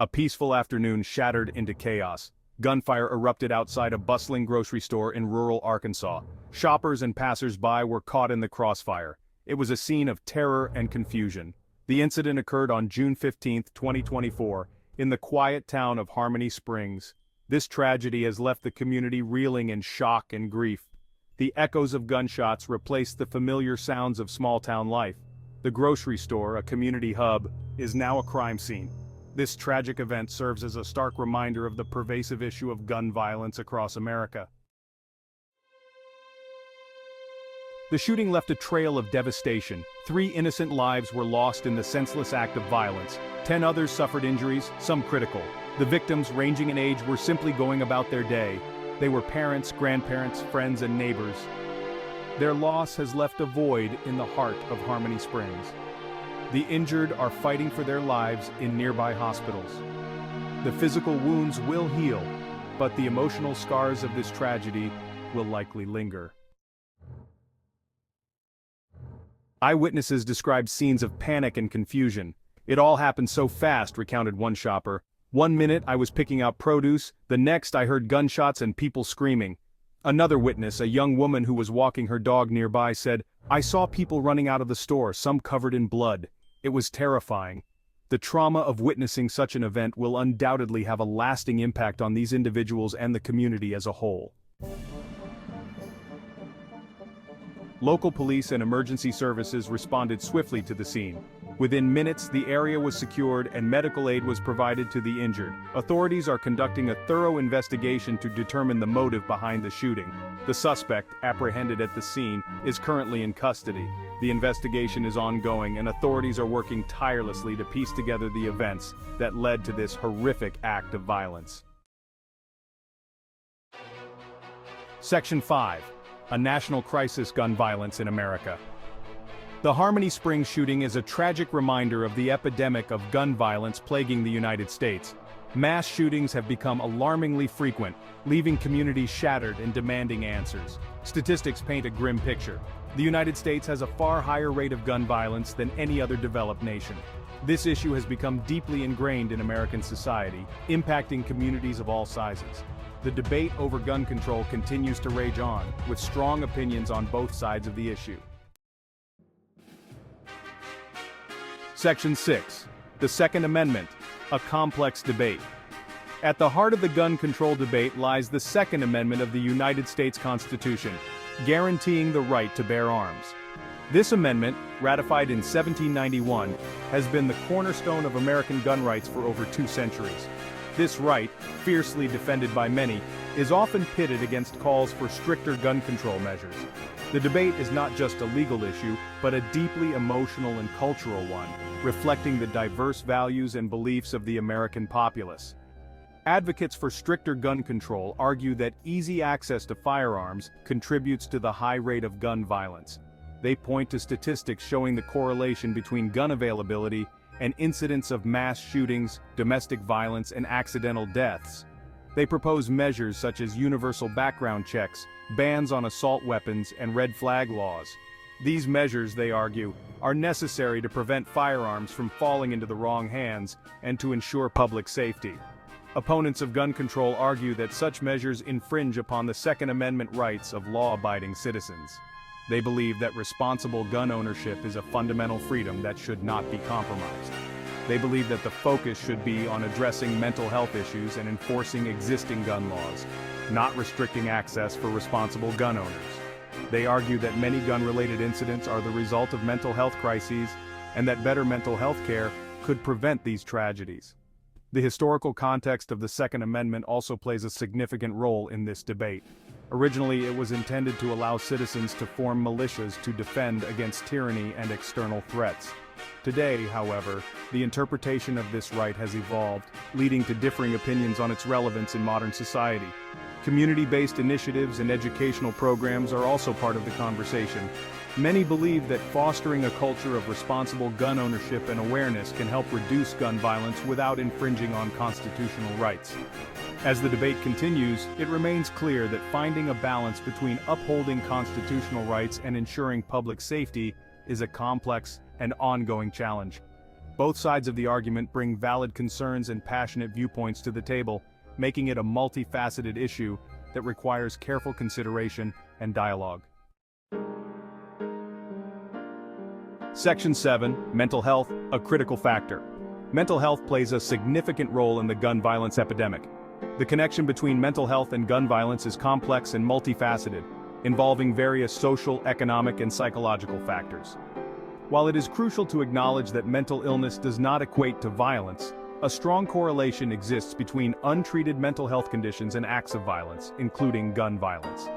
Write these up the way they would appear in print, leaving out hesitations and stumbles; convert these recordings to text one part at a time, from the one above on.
A peaceful afternoon shattered into chaos. Gunfire erupted outside a bustling grocery store in rural Arkansas. Shoppers and passers-by were caught in the crossfire. It was a scene of terror and confusion. The incident occurred on June 15, 2024, in the quiet town of Harmony Springs. This tragedy has left the community reeling in shock and grief. The echoes of gunshots replaced the familiar sounds of small-town life. The grocery store, a community hub, is now a crime scene. This tragic event serves as a stark reminder of the pervasive issue of gun violence across America. The shooting left a trail of devastation. 3 innocent lives were lost in the senseless act of violence. 10 others suffered injuries, some critical. The victims, ranging in age, were simply going about their day. They were parents, grandparents, friends, and neighbors. Their loss has left a void in the heart of Harmony Springs. The injured are fighting for their lives in nearby hospitals. The physical wounds will heal, but the emotional scars of this tragedy will likely linger. Eyewitnesses described scenes of panic and confusion. "It all happened so fast," recounted one shopper. "One minute I was picking out produce, the next I heard gunshots and people screaming." Another witness, a young woman who was walking her dog nearby, said, "I saw people running out of the store, some covered in blood. It was terrifying." The trauma of witnessing such an event will undoubtedly have a lasting impact on these individuals and the community as a whole. Local police and emergency services responded swiftly to the scene. Within minutes, the area was secured and medical aid was provided to the injured. Authorities are conducting a thorough investigation to determine the motive behind the shooting. The suspect, apprehended at the scene, is currently in custody. The investigation is ongoing and authorities are working tirelessly to piece together the events that led to this horrific act of violence. Section 5. A national crisis: gun violence in America. The Harmony Springs shooting is a tragic reminder of the epidemic of gun violence plaguing the United States. Mass shootings have become alarmingly frequent, leaving communities shattered and demanding answers. Statistics paint a grim picture. The United States has a far higher rate of gun violence than any other developed nation. This issue has become deeply ingrained in American society, impacting communities of all sizes. The debate over gun control continues to rage on, with strong opinions on both sides of the issue. Section 6. The Second Amendment, a complex debate. At the heart of the gun control debate lies the Second Amendment of the United States Constitution, guaranteeing the right to bear arms. This amendment, ratified in 1791, has been the cornerstone of American gun rights for over 2 centuries. This right, fiercely defended by many, is often pitted against calls for stricter gun control measures. The debate is not just a legal issue, but a deeply emotional and cultural one, reflecting the diverse values and beliefs of the American populace. Advocates for stricter gun control argue that easy access to firearms contributes to the high rate of gun violence. They point to statistics showing the correlation between gun availability and incidents of mass shootings, domestic violence, and accidental deaths. They propose measures such as universal background checks, bans on assault weapons, and red flag laws. These measures, they argue, are necessary to prevent firearms from falling into the wrong hands and to ensure public safety. Opponents of gun control argue that such measures infringe upon the Second Amendment rights of law-abiding citizens. They believe that responsible gun ownership is a fundamental freedom that should not be compromised. They believe that the focus should be on addressing mental health issues and enforcing existing gun laws, not restricting access for responsible gun owners. They argue that many gun-related incidents are the result of mental health crises, and that better mental health care could prevent these tragedies. The historical context of the Second Amendment also plays a significant role in this debate. Originally, it was intended to allow citizens to form militias to defend against tyranny and external threats. Today, however, the interpretation of this right has evolved, leading to differing opinions on its relevance in modern society. Community-based initiatives and educational programs are also part of the conversation. Many believe that fostering a culture of responsible gun ownership and awareness can help reduce gun violence without infringing on constitutional rights. As the debate continues, it remains clear that finding a balance between upholding constitutional rights and ensuring public safety is a complex and ongoing challenge. Both sides of the argument bring valid concerns and passionate viewpoints to the table, making it a multifaceted issue that requires careful consideration and dialogue. Section 7, Mental Health, a critical factor. Mental health plays a significant role in the gun violence epidemic. The connection between mental health and gun violence is complex and multifaceted, involving various social, economic, and psychological factors. While it is crucial to acknowledge that mental illness does not equate to violence, a strong correlation exists between untreated mental health conditions and acts of violence, including gun violence.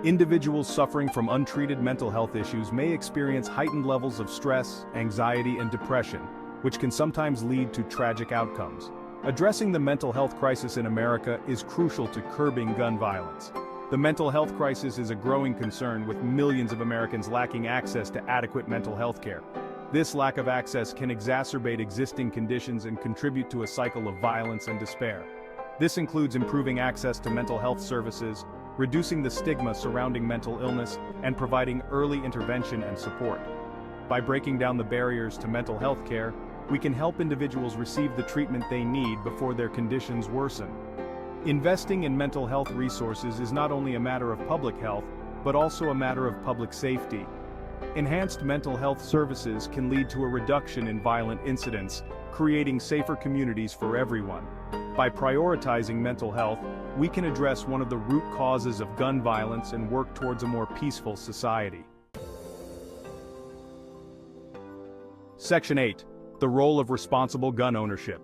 Individuals suffering from untreated mental health issues may experience heightened levels of stress, anxiety, and depression, which can sometimes lead to tragic outcomes. Addressing the mental health crisis in America is crucial to curbing gun violence. The mental health crisis is a growing concern, with millions of Americans lacking access to adequate mental health care. This lack of access can exacerbate existing conditions and contribute to a cycle of violence and despair. This includes improving access to mental health services, reducing the stigma surrounding mental illness, and providing early intervention and support. By breaking down the barriers to mental health care, we can help individuals receive the treatment they need before their conditions worsen. Investing in mental health resources is not only a matter of public health, but also a matter of public safety. Enhanced mental health services can lead to a reduction in violent incidents, creating safer communities for everyone. By prioritizing mental health, we can address one of the root causes of gun violence and work towards a more peaceful society. Section 8. The role of responsible gun ownership.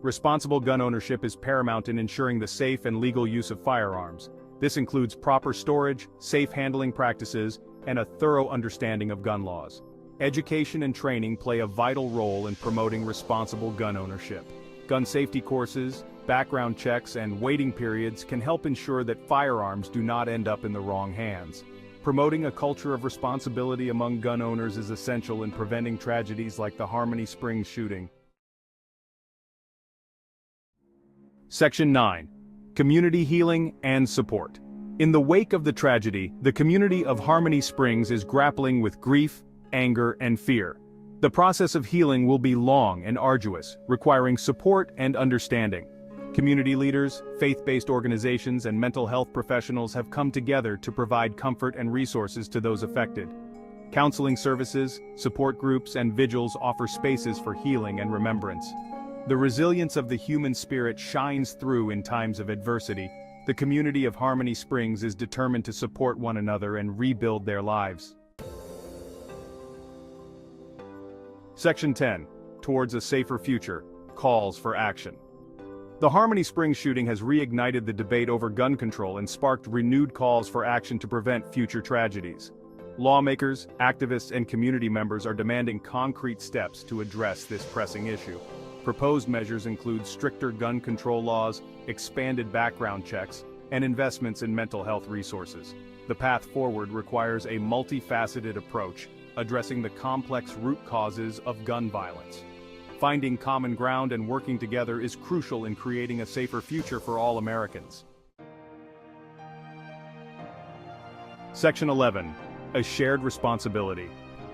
Responsible gun ownership is paramount in ensuring the safe and legal use of firearms. This includes proper storage, safe handling practices, and a thorough understanding of gun laws. Education and training play a vital role in promoting responsible gun ownership. Gun safety courses, background checks, and waiting periods can help ensure that firearms do not end up in the wrong hands. Promoting a culture of responsibility among gun owners is essential in preventing tragedies like the Harmony Springs shooting. Section 9. Community healing and support. In the wake of the tragedy, the community of Harmony Springs is grappling with grief, anger, and fear. The process of healing will be long and arduous, requiring support and understanding. Community leaders, faith-based organizations, and mental health professionals have come together to provide comfort and resources to those affected. Counseling services, support groups, and vigils offer spaces for healing and remembrance. The resilience of the human spirit shines through in times of adversity. The community of Harmony Springs is determined to support one another and rebuild their lives. Section 10. Towards a safer future. Calls for action. The Harmony Springs shooting has reignited the debate over gun control and sparked renewed calls for action to prevent future tragedies. Lawmakers, activists, and community members are demanding concrete steps to address this pressing issue. Proposed measures include stricter gun control laws, expanded background checks, and investments in mental health resources. The path forward requires a multifaceted approach, addressing the complex root causes of gun violence. Finding common ground and working together is crucial in creating a safer future for all Americans. Section 11. A shared responsibility.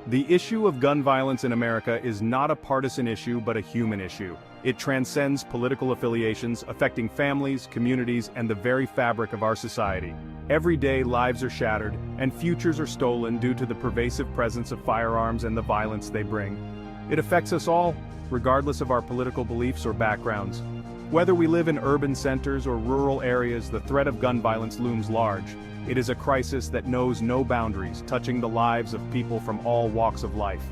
The issue of gun violence in America is not a partisan issue but a human issue. It transcends political affiliations, affecting families, communities, and the very fabric of our society. Every day, lives are shattered, and futures are stolen due to the pervasive presence of firearms and the violence they bring. It affects us all, regardless of our political beliefs or backgrounds. Whether we live in urban centers or rural areas, the threat of gun violence looms large. It is a crisis that knows no boundaries, touching the lives of people from all walks of life.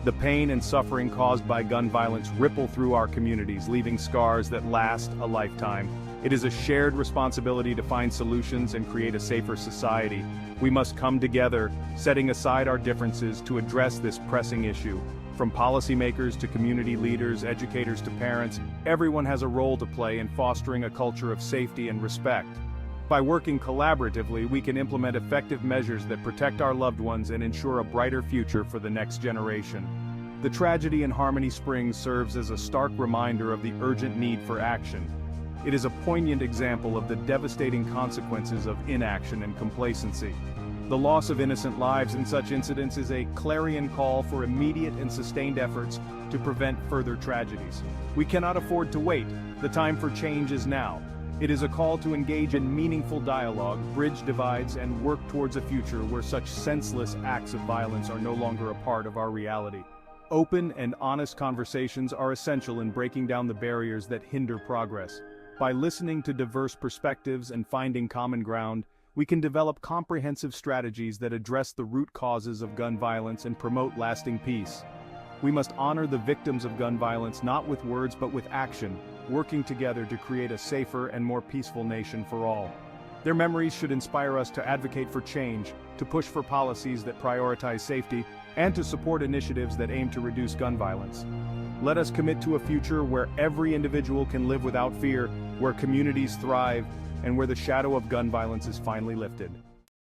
The pain and suffering caused by gun violence ripple through our communities, leaving scars that last a lifetime. It is a shared responsibility to find solutions and create a safer society. We must come together, setting aside our differences to address this pressing issue. From policymakers to community leaders, educators to parents, everyone has a role to play in fostering a culture of safety and respect. By working collaboratively, we can implement effective measures that protect our loved ones and ensure a brighter future for the next generation. The tragedy in Harmony Springs serves as a stark reminder of the urgent need for action. It is a poignant example of the devastating consequences of inaction and complacency. The loss of innocent lives in such incidents is a clarion call for immediate and sustained efforts to prevent further tragedies. We cannot afford to wait. The time for change is now. It is a call to engage in meaningful dialogue, bridge divides, and work towards a future where such senseless acts of violence are no longer a part of our reality. Open and honest conversations are essential in breaking down the barriers that hinder progress. By listening to diverse perspectives and finding common ground, we can develop comprehensive strategies that address the root causes of gun violence and promote lasting peace. We must honor the victims of gun violence not with words but with action, working together to create a safer and more peaceful nation for all. Their memories should inspire us to advocate for change, to push for policies that prioritize safety, and to support initiatives that aim to reduce gun violence. Let us commit to a future where every individual can live without fear, where communities thrive, and where the shadow of gun violence is finally lifted.